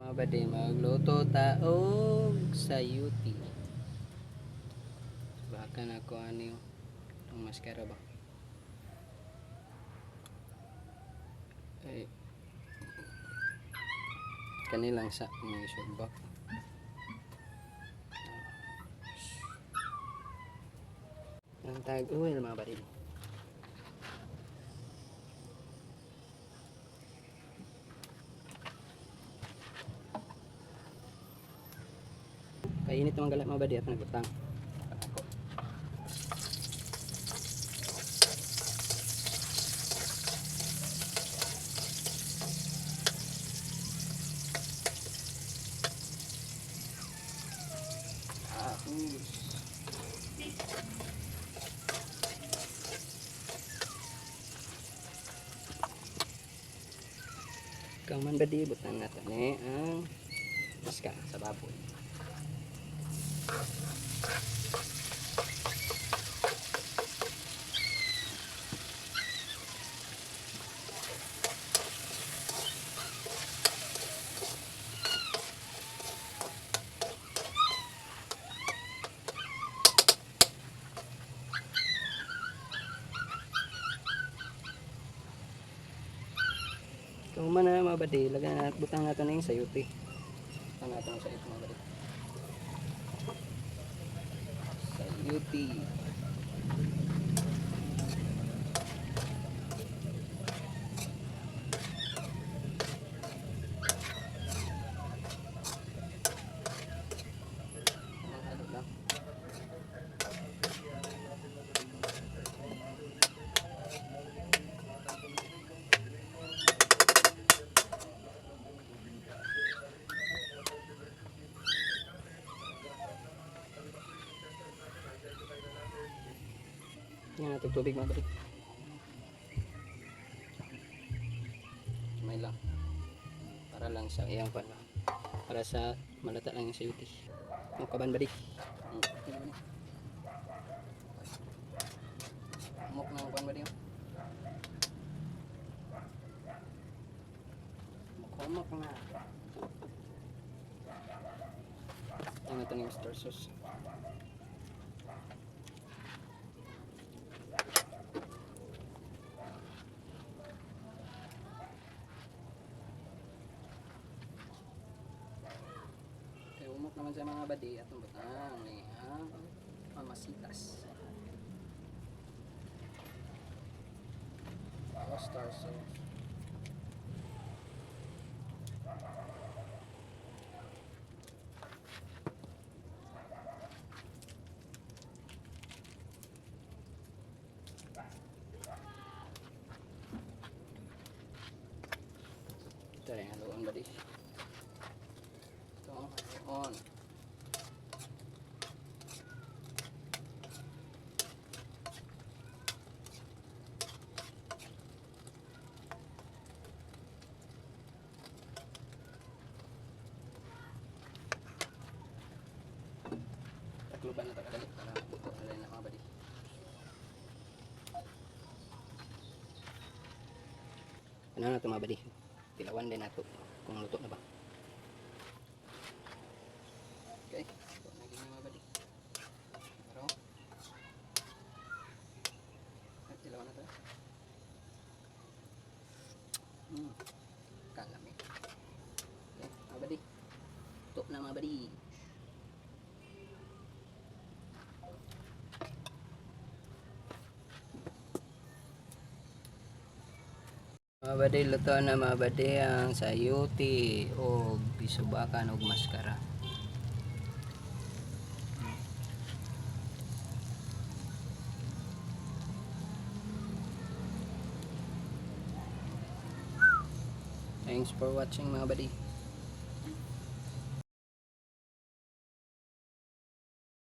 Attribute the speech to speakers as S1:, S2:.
S1: Mga badi, magluto taog sayuti. Baka na ko ano yung maskara ba? Ay, kanilang sa mga subak. Ang tag oil mga badi. Kainit naman galat mga badi at nagbutang. Kaman badi butang natin ang maska sa baboy. Kung man na mga badi, butang natin yung sayuti. Butang natin yung sayuti mga badi. Sayuti. Yan natin tubig mga badi. May lang. Para lang sa iyang pan. Para sa malata lang yung sayuti. Yung kaban badi. Muk na pan badi. Muk na. Yan natin yung star sauce. Umok naman sa mga badi at butang ni mamasitas. Star sauce. Ito rin haluan badi. On. Takluban na ito kadali para buto na rin na mga badi. Ano na ito mga badi? Tilawan din na ito kung luto na ba. Okay, ito naging mga badi. Pero tilawan na ito. Kalamig. Okay, mga badi. Ito na mga badi. Mga badi, luto na mga badi ang sayuti o bisubakan o maskara. Thanks for watching mga badi.